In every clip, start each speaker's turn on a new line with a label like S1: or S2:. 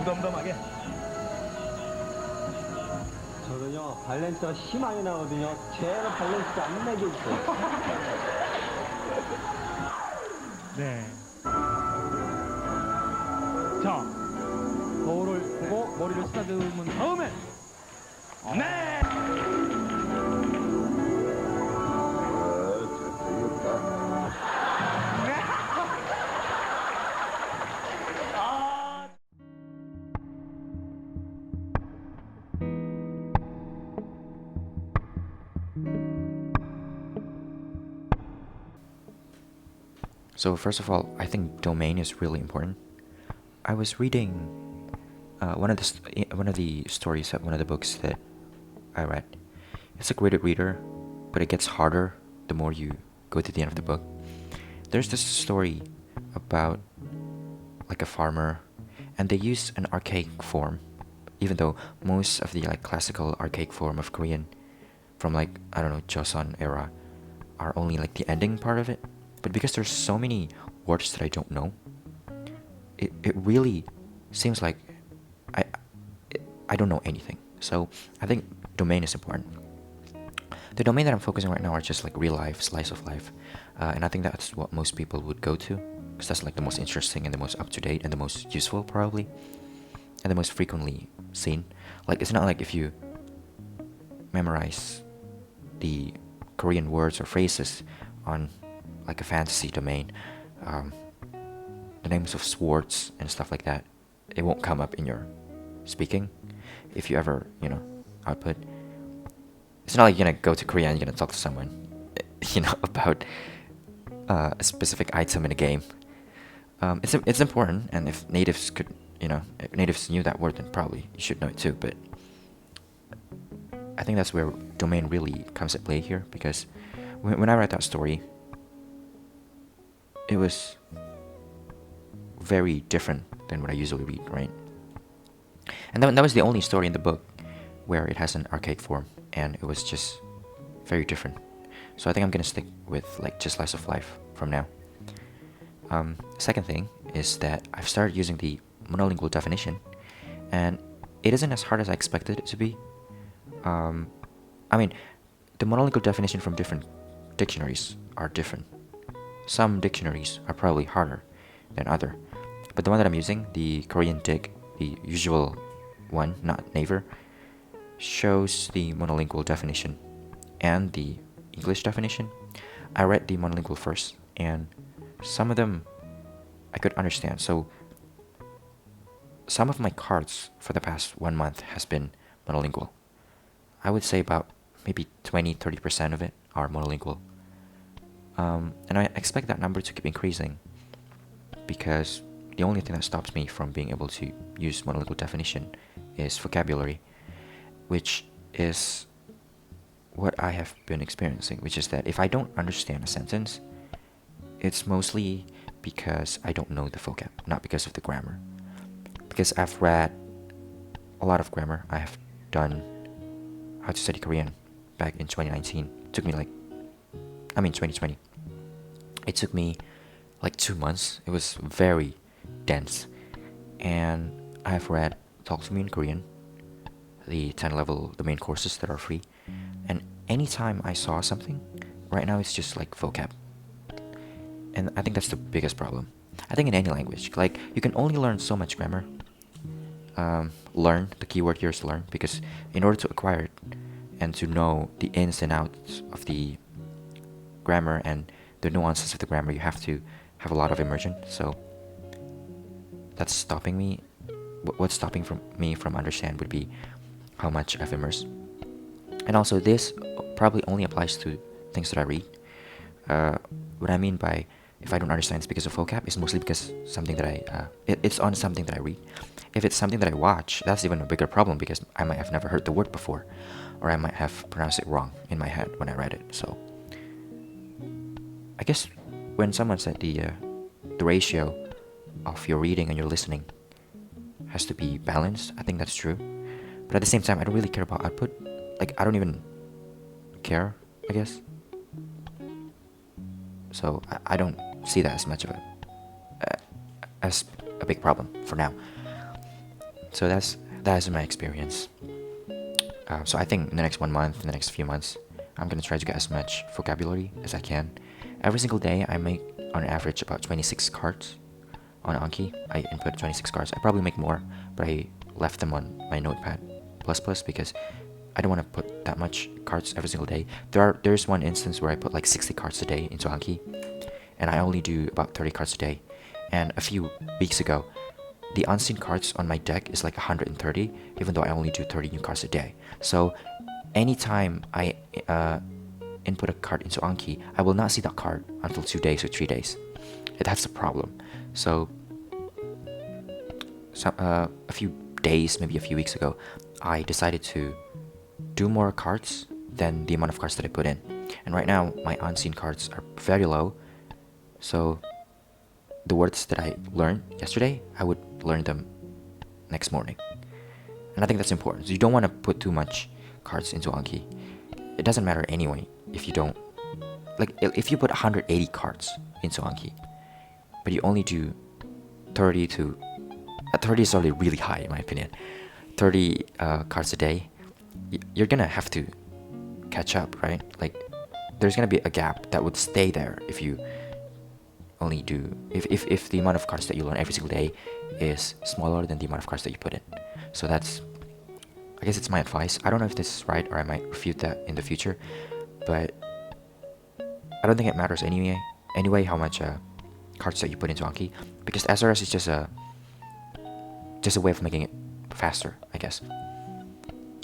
S1: 무덤덤하게.
S2: 저는요 밸런스가 심하게 나거든요. 제가 밸런스가 안 나게 있어요.
S1: 네. 자, 거울을 보고 머리를 쓰다듬은 다음에 네.
S3: So first of all, I think domain is really important. I was reading one of the stories of one of the books that I read. It's a graded reader, but it gets harder the more you go to the end of the book. There's this story about like a farmer, and they use an archaic form, even though most of the like classical archaic form of Korean from like I don't know Joseon era are only like the ending part of it. But because there's so many words that I don't know, it really seems like I I don't know anything. So I think domain is important. The domain that I'm focusing right now are just like real life, slice of life, and I think that's what most people would go to, because that's like the most interesting and the most up to date and the most useful probably, and the most frequently seen. Like it's not like if you memorize the Korean words or phrases on like a fantasy domain, the names of swords and stuff like that, it won't come up in your speaking if you ever, output. It's not like you're gonna go to Korea and you're gonna talk to someone, about a specific item in a game. It's important, and if natives could, if natives knew that word, then probably you should know it too. But I think that's where domain really comes at play here, because when I read that story, it was very different than what I usually read, right? And that was the only story in the book where it has an archaic form, and it was just very different. So I think I'm gonna stick with like just slice of life from now. Second thing is that I've started using the monolingual definition, and it isn't as hard as I expected it to be. I mean, the monolingual definition from different dictionaries are different. Some dictionaries are probably harder than other, but the one that I'm using, the Korean Dig, the usual one, not Naver, shows the monolingual definition and the English definition. I read the monolingual first, and some of them I could understand. So some of my cards for the past 1 month has been monolingual. I would say about maybe 20-30% of it are monolingual. And I expect that number to keep increasing, because the only thing that stops me from being able to use monolingual definition is vocabulary, which is what I have been experiencing, which is that if I don't understand a sentence, it's mostly because I don't know the vocab, not because of the grammar. Because I've read a lot of grammar. I have done How to Study Korean back in 2019. It took me 2020. It took me like 2 months. It was very dense. And I've read Talk to Me in Korean, the 10-level domain courses that are free. And anytime I saw something, right now it's just like vocab. And I think that's the biggest problem. I think in any language, like you can only learn so much grammar. Learn, the keyword here is learn, because in order to acquire it and to know the ins and outs of the grammar and the nuances of the grammar, you have to have a lot of immersion. So that's stopping me. What's stopping me from understand would be how much I've immersed. And also this probably only applies to things that I read. What I mean by if I don't understand it's because of vocab, is mostly because something that it's on something that I read. If it's something that I watch, that's even a bigger problem, because I might have never heard the word before, or I might have pronounced it wrong in my head when I read it. So I guess when someone said the ratio of your reading and your listening has to be balanced, I think that's true. But at the same time, I don't really care about output. Like, I don't even care, I guess. So I don't see that as much of as a big problem for now. So that's my experience. So I think in the next 1 month, in the next few months, I'm gonna try to get as much vocabulary as I can. Every single day, I make on average about 26 cards on Anki. I input 26 cards. I probably make more, but I left them on my Notepad++ because I don't want to put that much cards every single day. There's one instance where I put like 60 cards a day into Anki, and I only do about 30 cards a day. And a few weeks ago, the unseen cards on my deck is like 130, even though I only do 30 new cards a day. So anytime I input a card into Anki, I will not see that card until 2 days or 3 days. That's the problem. So a few days, maybe a few weeks ago, I decided to do more cards than the amount of cards that I put in. And right now, my unseen cards are very low. So the words that I learned yesterday, I would learn them next morning. And I think that's important. So you don't want to put too much cards into Anki. It doesn't matter anyway if you don't... Like, if you put 180 cards into Anki, but you only do 30 to... 30 is already really high in my opinion. 30 cards a day, you're gonna have to catch up, right? Like, there's gonna be a gap that would stay there if you only do... If the amount of cards that you learn every single day is smaller than the amount of cards that you put in. So that's... I guess it's my advice. I don't know if this is right or I might refute that in the future, but I don't think it matters anyway how much cards that you put into Anki, because SRS is just a way of making it faster, I guess.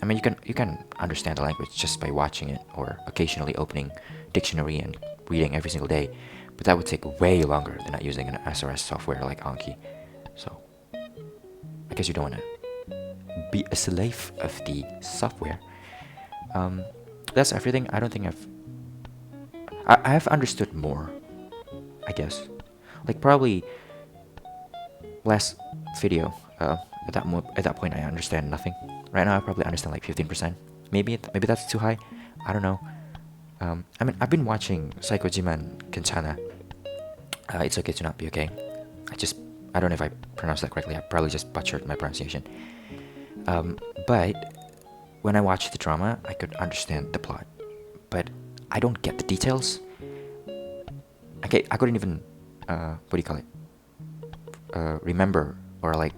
S3: I mean, you can understand the language just by watching it or occasionally opening dictionary and reading every single day, but that would take way longer than not using an SRS software like Anki. So I guess you don't want to be a slave of the software. That's everything. I don't think I have understood more, I guess. Like, probably last video, at that point I understand nothing. Right now I probably understand like 15%. Maybe that's too high. I don't know. I mean, I've been watching Psychojiman Kenchana. It's okay to not be okay. I don't know if I pronounced that correctly. I probably just butchered my pronunciation. But when I watched the drama, I could understand the plot, but I don't get the details. Okay, I couldn't even remember or like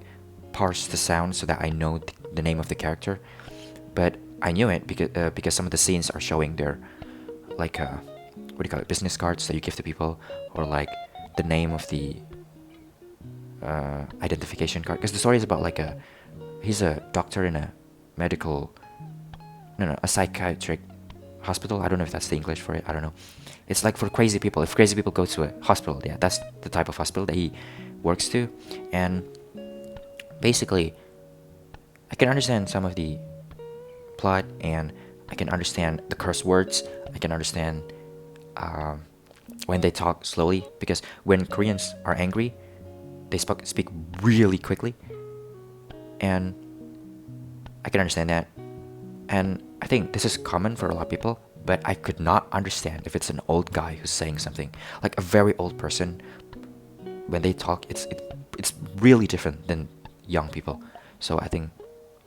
S3: parse the sound so that I know the name of the character. But I knew it because some of the scenes are showing their like business cards that you give to people, or like the name of the identification card. Because the story is about like he's a doctor in a a psychiatric hospital. I don't know if that's the English for it. I don't know. It's like for crazy people. If crazy people go to a hospital, yeah, that's the type of hospital that he works to. And basically, I can understand some of the plot, and I can understand the curse words. I can understand when they talk slowly, because when Koreans are angry, they speak really quickly, and I can understand that. And I think this is common for a lot of people, but I could not understand if it's an old guy who's saying something. Like a very old person, when they talk, it's really different than young people. So I think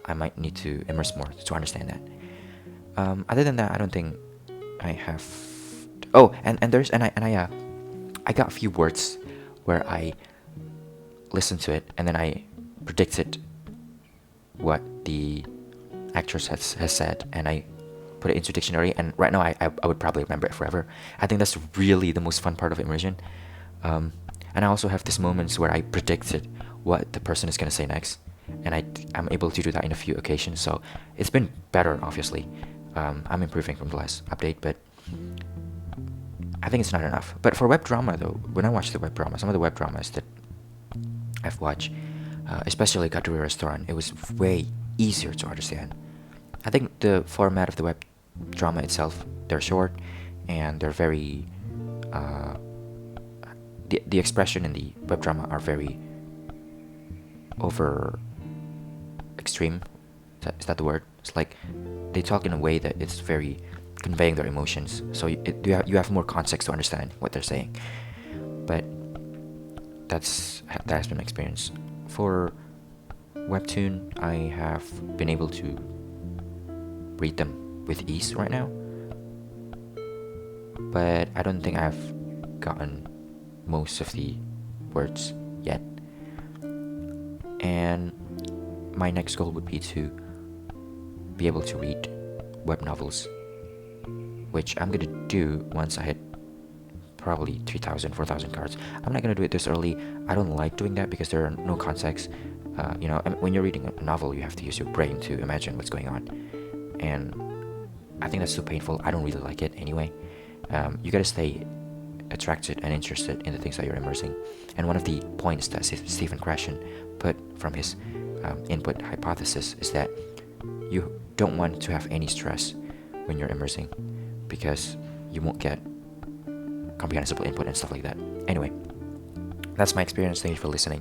S3: I might need to immerse more to understand that. Other than that, I don't think I have. Oh, and I got a few words where I listened to it and then I predicted what the actress has said, and I put it into dictionary, and right now I would probably remember it forever. I think that's really the most fun part of immersion. And I also have these moments where I predicted what the person is going to say next, and I'm able to do that in a few occasions, so it's been better, obviously. I'm improving from the last update, but I think it's not enough. But for web drama though, when I watch the web drama, some of the web dramas that I've watched, especially Katuri Restaurant, it was way easier to understand. I think the format of the web drama itself, they're short and they're very the expression in the web drama are very over extreme. Is that the word? It's like they talk in a way that it's very conveying their emotions, so you have more context to understand what they're saying. But that has been my experience. For webtoon, I have been able to read them with ease right now, but I don't think I've gotten most of the words yet. And my next goal would be to be able to read web novels, which I'm gonna do once I hit probably 3,000, 4,000 cards. I'm not gonna do it this early. I don't like doing that because there are no context. When you're reading a novel, you have to use your brain to imagine what's going on, and I think that's so painful. I don't really like it anyway. You gotta stay attracted and interested in the things that you're immersing. And one of the points that Stephen Krashen put from his input hypothesis is that you don't want to have any stress when you're immersing, because you won't get comprehensible input and stuff like that. Anyway, that's my experience. Thank you for listening.